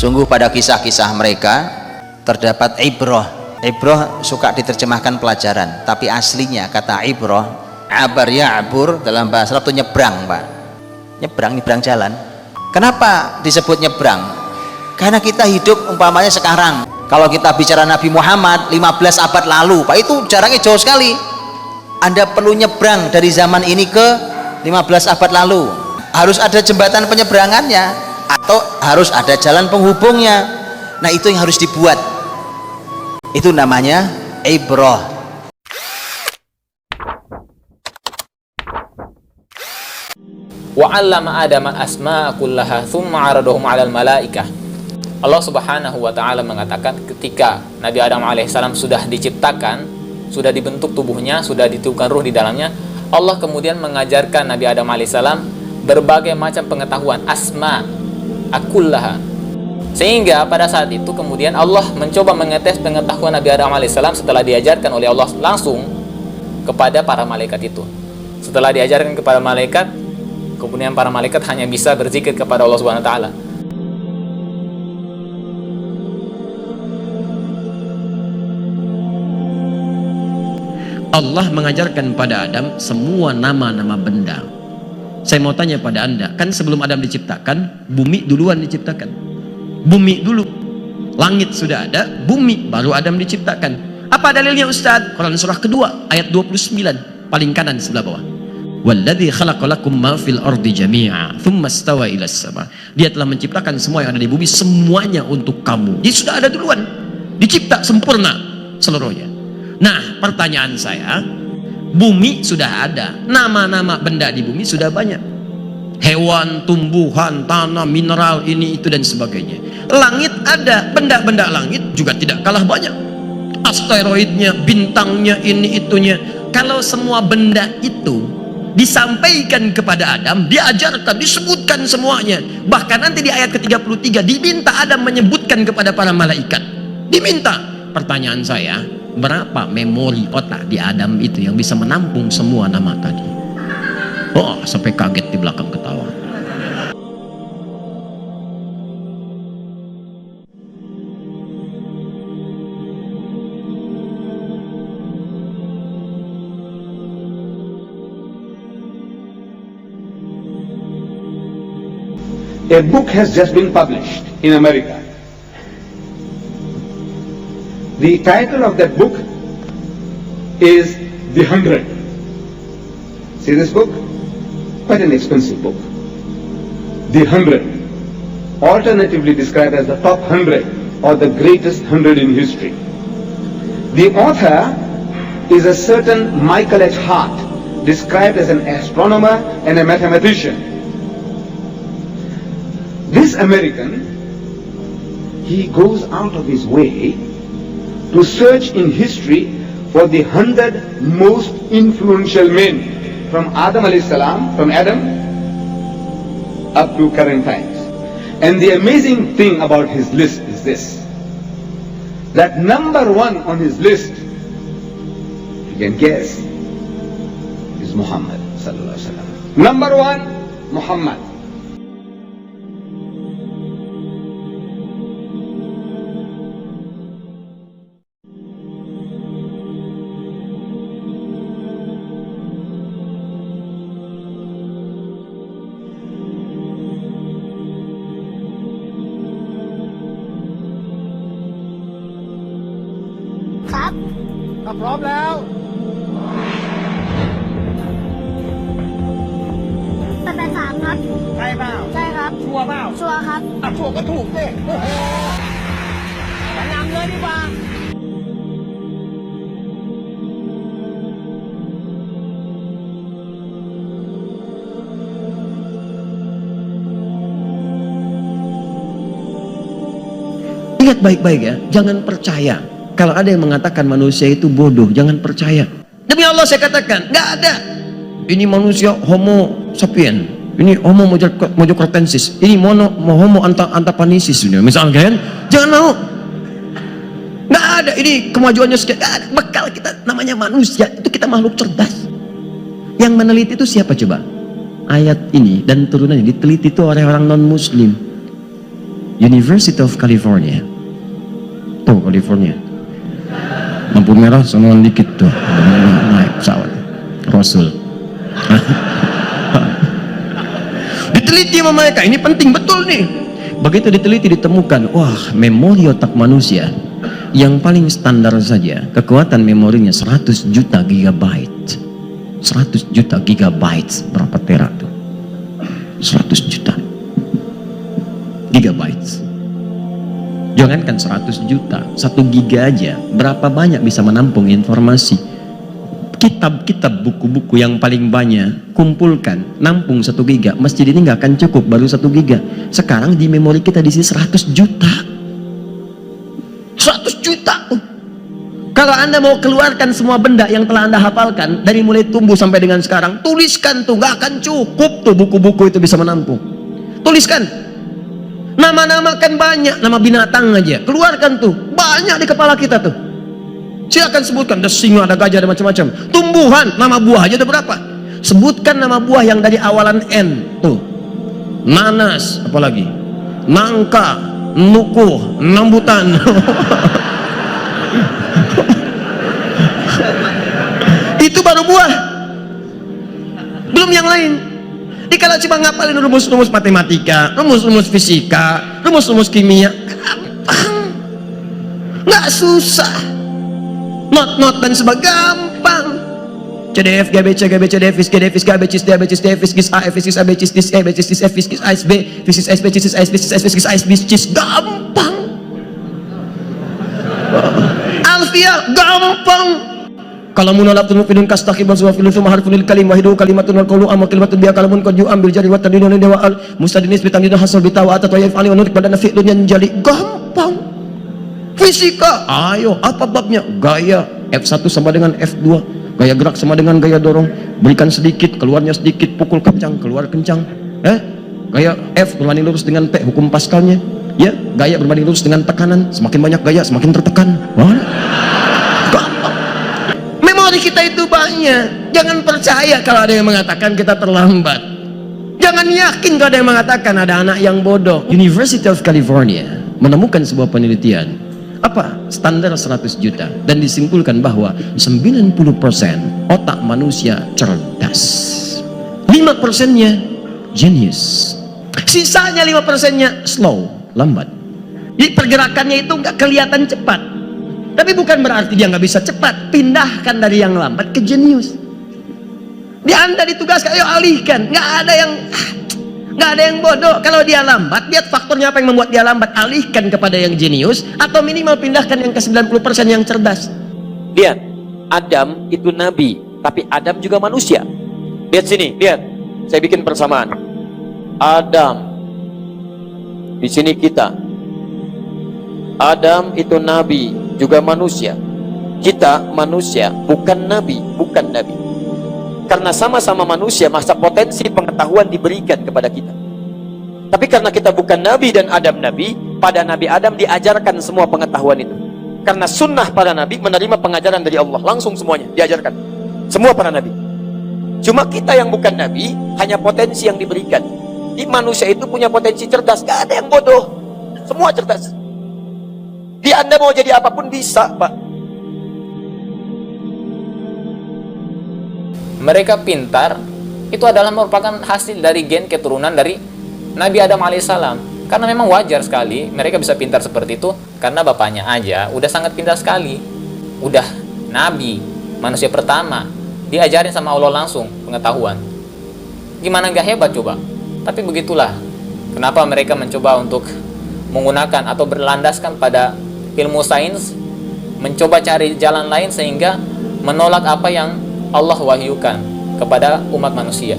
Sungguh pada kisah-kisah mereka terdapat ibrah. Ibrah suka diterjemahkan pelajaran, tapi aslinya kata ibrah, abar ya'bur, dalam bahasa Arab itu nyebrang, Pak. Nyebrang jalan. Kenapa disebut nyebrang? Karena kita hidup umpamanya sekarang, kalau kita bicara Nabi Muhammad 15 abad lalu, Pak, itu jaraknya jauh sekali. Anda perlu nyebrang dari zaman ini ke 15 abad lalu. Harus ada jembatan penyeberangannya, atau harus ada jalan penghubungnya. Nah, itu yang harus dibuat. Itu namanya ibrah. Wa 'allama Adama asma'a kullaha tsumma 'aradahum 'alal malaikah. Allah Subhanahu wa taala mengatakan ketika Nabi Adam alaihissalam sudah diciptakan, sudah dibentuk tubuhnya, sudah ditiupkan ruh di dalamnya, Allah kemudian mengajarkan Nabi Adam alaihissalam berbagai macam pengetahuan asma akullaha. Sehingga pada saat itu kemudian Allah mencoba mengetes pengetahuan Nabi Adam alaihissalam setelah diajarkan oleh Allah langsung kepada para malaikat itu. Setelah diajarkan kepada malaikat, kemudian para malaikat hanya bisa berzikir kepada Allah Subhanahu wa taala. Allah mengajarkan pada Adam semua nama-nama benda. Saya mau tanya pada Anda, kan sebelum Adam diciptakan, bumi duluan diciptakan. Bumi dulu, langit sudah ada, bumi baru Adam diciptakan. Apa dalilnya Ustaz? Quran surah kedua ayat 29, paling kanan sebelah bawah. Walladzi khalaqalakum ma fil ardi jami'a tsumma istawa ilas sama. Dia telah menciptakan semua yang ada di bumi, semuanya untuk kamu. Dia sudah ada duluan, dicipta sempurna seluruhnya. Nah, pertanyaan saya, bumi sudah ada, nama-nama benda di bumi sudah banyak. Hewan, tumbuhan, tanah, mineral, ini, itu, dan sebagainya. Langit ada, benda-benda langit juga tidak kalah banyak. Asteroidnya, bintangnya, ini, itunya. Kalau semua benda itu disampaikan kepada Adam, diajarkan, disebutkan semuanya. Bahkan nanti di ayat ke-33 diminta Adam menyebutkan kepada para malaikat. Diminta. Pertanyaan saya, berapa memori otak di Adam itu yang bisa menampung semua nama tadi? Oh, sampai kaget di belakang ketawa. A book has just been published in America. The title of that book is The 100. See this book? Quite an expensive book. The 100, alternatively described as the top 100 or the greatest 100 in history. The author is a certain Michael H. Hart, described as an astronomer and a mathematician. This American, he goes out of his way to search in history for the 100 most influential men from Adam alayhi salam, from Adam up to current times. And the amazing thing about his list is this, that number one on his list, you can guess, is Muhammad sallallahu alaihi wasallam. Number one, Muhammad.พร้อมแล้วเป็นไป3ครับใช่เปล่าใช่ครับชัวร์เปล่าชัวร์ครับชัวร์ก็ถูกสิโอ้โหไปนำเลยดีกว่าIngat baik-baik ya, jangan percaya kalau ada yang mengatakan manusia itu bodoh, jangan percaya. Demi Allah saya katakan, nggak ada. Ini manusia Homo sapien, ini Homo mojocrotensis, ini Homo antapanisis, misalnya kan? Jangan mau. Nggak ada. Ini kemajuannya sekian. Nggak ada. Bekal kita namanya manusia itu kita makhluk cerdas. Yang meneliti itu siapa coba? Ayat ini dan turunannya diteliti itu orang-orang non-Muslim. University of California. Tuh California. Lampu merah sama dikit tuh. Naik pesawat. Rasul. Diteliti sama mereka, ini penting betul nih. Begitu diteliti ditemukan, wah, memori otak manusia yang paling standar saja kekuatan memorinya 100 juta gigabyte. 100 juta gigabyte, berapa tera tuh? 100 juta gigabyte. Jangankan 100 juta, 1 giga aja berapa banyak bisa menampung informasi. Kitab-kitab, buku-buku yang paling banyak kumpulkan, nampung 1 giga. Masjid ini nggak akan cukup, baru 1 giga. Sekarang di memori kita diisi 100 juta. 100 juta. Kalau Anda mau keluarkan semua benda yang telah Anda hafalkan dari mulai tumbuh sampai dengan sekarang, tuliskan tuh, nggak akan cukup tuh buku-buku itu bisa menampung. Tuliskan. Nama-nama kan banyak, nama binatang aja. Keluarkan tuh, banyak di kepala kita tuh. Silakan sebutkan, ada singa, ada gajah, ada macam-macam. Tumbuhan, nama buah aja ada berapa? Sebutkan nama buah yang dari awalan N tuh. Nanas, apalagi? Nangka, nuku, rambutan. Itu baru buah. Belum yang lain. Kalau cuma ngapalin rumus-rumus matematika, rumus-rumus fisika, rumus-rumus kimia, gampang, nggak susah. Not dan sebagainya gampang. CDF, GBC, GBC, Devis, GDvis, GBC, Devis, Devis, GIS A, Fisis A, Fisis Dis E, Fisis F, Fisis A, B, Fisis S, Fisis S, Fisis S, Fisis A, Fisis gampang. Alfiah gampang. Kalau munalatul mufidun kastaqibun wa filun thumma harfunil kalim wahidu kalimatun wal qawlu amma kalimatun biya kalamun qad yu'am bil jari wa tadinun dewa al mustadinis bitamdin hasal bitawa atat wa yaf'ali wa nurik badana fi'lun yang jali. Gampang. Fisika, ayo apa babnya? Gaya F1 sama dengan F2, gaya gerak sama dengan gaya dorong. Berikan sedikit, keluarnya sedikit, pukul kencang, keluar kencang. Gaya F berbanding lurus dengan P, hukum Pascalnya. Ya, gaya berbanding lurus dengan tekanan, semakin banyak gaya semakin tertekan. Memori kita itu banyak. Jangan percaya kalau ada yang mengatakan kita terlambat. Jangan yakin kalau ada yang mengatakan ada anak yang bodoh. University of California menemukan sebuah penelitian. Apa? Standar 100 juta. Dan disimpulkan bahwa 90% otak manusia cerdas. 5%-nya genius. Sisanya 5%-nya slow, lambat. Jadi pergerakannya itu nggak kelihatan cepat. Tapi bukan berarti dia nggak bisa cepat. Pindahkan dari yang lambat ke jenius. Di Anda ditugaskan, ayo alihkan. Nggak ada yang bodoh. Kalau dia lambat, lihat faktornya apa yang membuat dia lambat. Alihkan kepada yang jenius, atau minimal pindahkan yang ke 90% yang cerdas. Lihat, Adam itu nabi, tapi Adam juga manusia. Lihat sini, lihat. Saya bikin persamaan. Adam, di sini kita. Adam itu nabi, juga manusia. Kita manusia, bukan nabi, bukan nabi. Karena sama-sama manusia, masa potensi pengetahuan diberikan kepada kita. Tapi karena kita bukan nabi dan Adam nabi, pada Nabi Adam diajarkan semua pengetahuan itu. Karena sunnah para nabi menerima pengajaran dari Allah, langsung semuanya diajarkan. Semua para nabi. Cuma kita yang bukan nabi, hanya potensi yang diberikan. Di manusia itu punya potensi cerdas, gak ada yang bodoh. Semua cerdas. Di Anda mau jadi apapun bisa, Pak. Mereka pintar, itu adalah merupakan hasil dari gen keturunan dari Nabi Adam alaihissalam. Karena memang wajar sekali mereka bisa pintar seperti itu, karena bapaknya aja udah sangat pintar sekali. Udah nabi, manusia pertama, diajarin sama Allah langsung pengetahuan. Gimana gak hebat coba? Tapi begitulah, kenapa mereka mencoba untuk menggunakan atau berlandaskan pada ilmu sains, mencoba cari jalan lain sehingga menolak apa yang Allah wahyukan kepada umat manusia.